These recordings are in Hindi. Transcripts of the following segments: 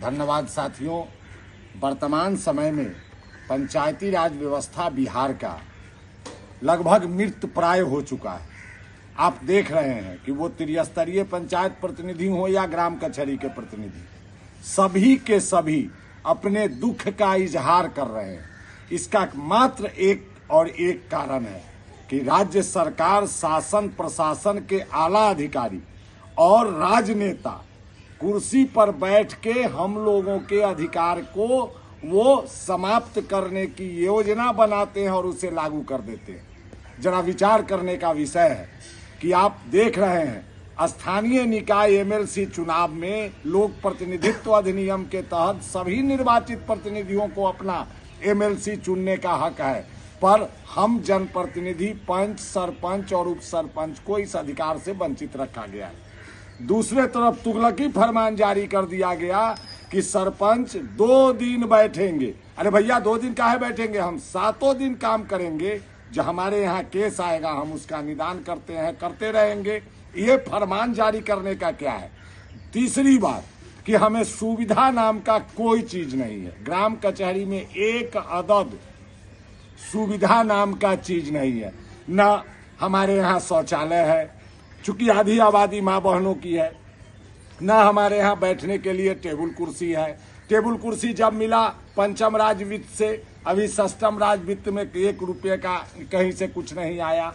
धन्यवाद साथियों। वर्तमान समय में पंचायती राज व्यवस्था बिहार का लगभग मृत प्राय हो चुका है। आप देख रहे हैं कि वो त्रिस्तरीय पंचायत प्रतिनिधि हो या ग्राम कचहरी के प्रतिनिधि, सभी के सभी अपने दुख का इजहार कर रहे हैं। इसका मात्र एक और एक कारण है कि राज्य सरकार, शासन प्रशासन के आला अधिकारी और राजनेता कुर्सी पर बैठ के हम लोगों के अधिकार को वो समाप्त करने की योजना बनाते हैं और उसे लागू कर देते हैं। जरा विचार करने का विषय है कि आप देख रहे हैं स्थानीय निकाय एमएलसी चुनाव में लोक प्रतिनिधित्व अधिनियम के तहत सभी निर्वाचित प्रतिनिधियों को अपना एमएलसी चुनने का हक है, पर हम जनप्रतिनिधि, पंच, सरपंच और उप सरपंच को इस अधिकार से वंचित रखा गया है। दूसरे तरफ तुगलकी फरमान जारी कर दिया गया कि सरपंच 2 दिन बैठेंगे। अरे भैया 2 दिन काहे बैठेंगे, हम 7 दिन काम करेंगे। जो हमारे यहाँ केस आएगा हम उसका निदान करते रहेंगे। ये फरमान जारी करने का क्या है। तीसरी बात कि हमें सुविधा नाम का कोई चीज नहीं है। ग्राम कचहरी में एक अदद सुविधा नाम का चीज नहीं है। न हमारे यहाँ शौचालय है, चूंकि आधी आबादी माँ बहनों की है। न हमारे यहाँ बैठने के लिए टेबल कुर्सी है। टेबल कुर्सी जब मिला पंचम राज वित्त से, अभी षष्टम राज वित्त में 1 रुपये का कहीं से कुछ नहीं आया।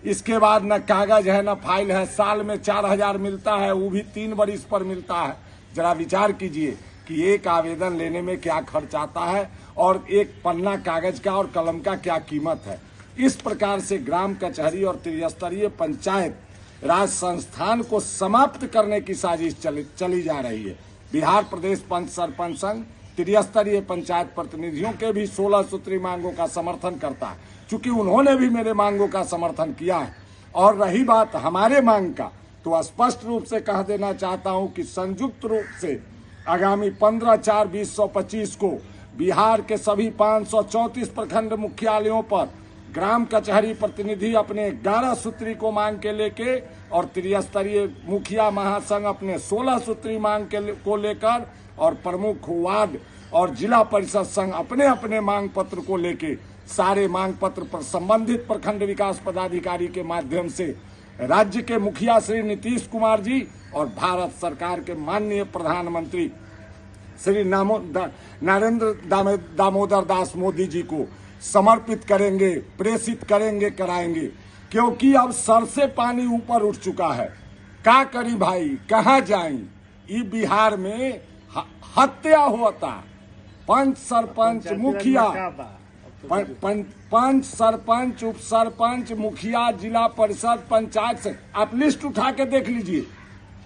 इसके बाद न कागज है न फाइल है। साल में 4000 मिलता है, वो भी 3 बरिस पर मिलता है। जरा विचार कीजिए कि एक आवेदन लेने में क्या खर्च आता है और एक पन्ना कागज का और कलम का क्या कीमत है। इस प्रकार से ग्राम कचहरी और त्रिस्तरीय पंचायत राज संस्थान को समाप्त करने की साजिश चली जा रही है। बिहार प्रदेश पंच सरपंच संघ त्रिस्तरीय पंचायत प्रतिनिधियों के भी 16 सूत्री मांगों का समर्थन करता है, चूंकि उन्होंने भी मेरे मांगों का समर्थन किया है। और रही बात हमारे मांग का, तो स्पष्ट रूप से कह देना चाहता हूं कि संयुक्त रूप से आगामी 15/4/2025 को बिहार के सभी 534 प्रखंड मुख्यालयों पर ग्राम कचहरी प्रतिनिधि अपने 11 सूत्री को मांग के लेके और त्रिस्तरीय मुखिया महासंघ अपने 16 सूत्री मांग को लेकर और प्रमुख वार्ड और जिला परिषद संघ अपने अपने मांग पत्र को लेके सारे मांग पत्र पर संबंधित प्रखंड विकास पदाधिकारी के माध्यम से राज्य के मुखिया श्री नीतीश कुमार जी और भारत सरकार के माननीय प्रधानमंत्री श्री नरेंद्र दामोदर दास मोदी जी को समर्पित करेंगे, प्रेषित करेंगे, कराएंगे। क्योंकि अब सर से पानी ऊपर उठ चुका है। क्या करी भाई, कहाँ जाई। ये बिहार में हत्या होता। पंच, सरपंच, मुखिया, पंच, सरपंच, उप सरपंच, मुखिया, जिला परिषद, पंचायत से आप लिस्ट उठा के देख लीजिए।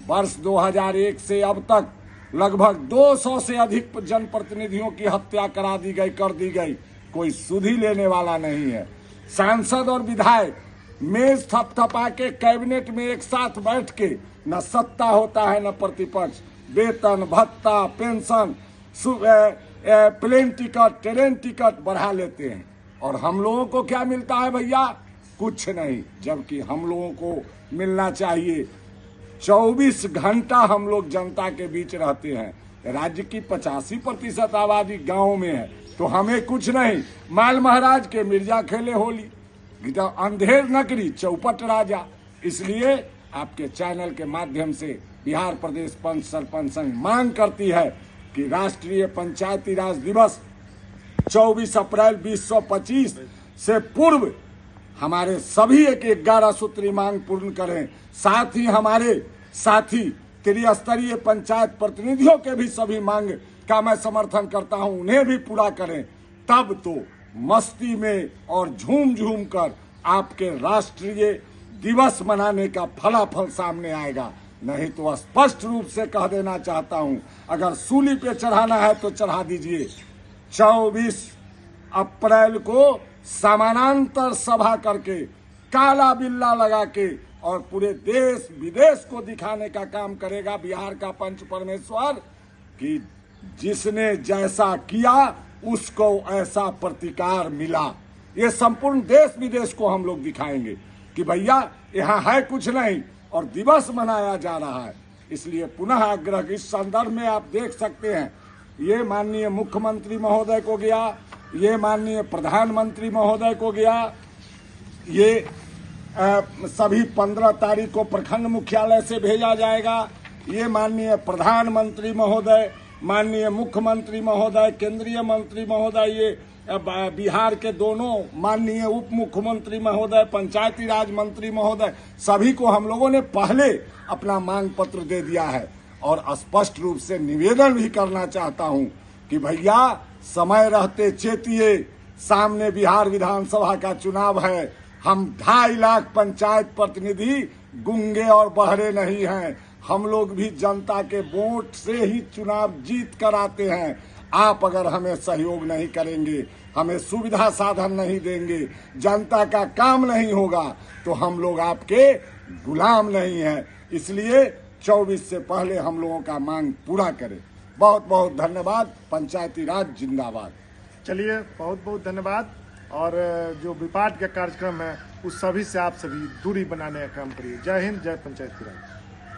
वर्ष 2001 से अब तक लगभग 200 से अधिक जनप्रतिनिधियों की हत्या कर दी गई। कोई सुधि लेने वाला नहीं है। सांसद और विधायक मेज थपथपा के कैबिनेट में एक साथ बैठ के न सत्ता होता है न प्रतिपक्ष। वेतन, भत्ता, pension, plane ticket, train ticket बढ़ा लेते हैं और हम लोगों को क्या मिलता है भैया, कुछ नहीं। जबकि हम लोगों को मिलना चाहिए। 24 घंटा हम लोग जनता के बीच रहते हैं। राज्य की 85% आबादी गाँव में है, तो हमें कुछ नहीं। माल महाराज के मिर्जा खेले होली, अंधेर नगरी चौपट राजा। इसलिए आपके चैनल के माध्यम से बिहार प्रदेश पंच सरपंच संघ मांग करती है कि राष्ट्रीय पंचायती राज दिवस 24 अप्रैल 2025 से पूर्व हमारे सभी एक 11 सूत्री मांग पूर्ण करें। साथ ही हमारे साथी त्रिस्तरीय पंचायत प्रतिनिधियों के भी सभी मांग का मैं समर्थन करता हूं, उन्हें भी पूरा करें। तब तो मस्ती में और झूम झूम कर आपके राष्ट्रीय दिवस मनाने का फलाफल सामने आएगा। नहीं तो स्पष्ट रूप से कह देना चाहता हूं, अगर सूली पे चढ़ाना है तो चढ़ा दीजिए। 24 अप्रैल को समानांतर सभा करके काला बिल्ला लगा के और पूरे देश विदेश को दिखाने का काम करेगा बिहार का पंच परमेश्वर कि जिसने जैसा किया उसको ऐसा प्रतिकार मिला। ये संपूर्ण देश विदेश को हम लोग दिखाएंगे कि भैया यहाँ है कुछ नहीं और दिवस मनाया जा रहा है। इसलिए पुनः आग्रह, इस संदर्भ में आप देख सकते हैं, ये माननीय मुख्यमंत्री महोदय को गया, ये माननीय प्रधानमंत्री महोदय को गया, ये सभी 15 तारीख को प्रखंड मुख्यालय से भेजा जाएगा। ये माननीय प्रधानमंत्री महोदय, माननीय मुख्यमंत्री महोदय, केंद्रीय मंत्री महोदय, ये बिहार के दोनों माननीय उप मुख्यमंत्री महोदय, पंचायती राज मंत्री महोदय, सभी को हम लोगों ने पहले अपना मांग पत्र दे दिया है। और स्पष्ट रूप से निवेदन भी करना चाहता हूं कि भैया समय रहते चेतिए, सामने बिहार विधानसभा का चुनाव है। हम 2.5 लाख पंचायत प्रतिनिधि गूंगे और बहरे नहीं हैं। हम लोग भी जनता के वोट से ही चुनाव जीत कर आते हैं। आप अगर हमें सहयोग नहीं करेंगे, हमें सुविधा साधन नहीं देंगे, जनता का काम नहीं होगा, तो हम लोग आपके गुलाम नहीं हैं। इसलिए 24 से पहले हम लोगों का मांग पूरा करें। बहुत बहुत धन्यवाद। पंचायती राज जिंदाबाद। चलिए, बहुत बहुत धन्यवाद। और जो विपाट का कार्यक्रम है उस सभी से आप सभी दूरी बनाने का काम करिए। जय हिंद, जय पंचायती राज।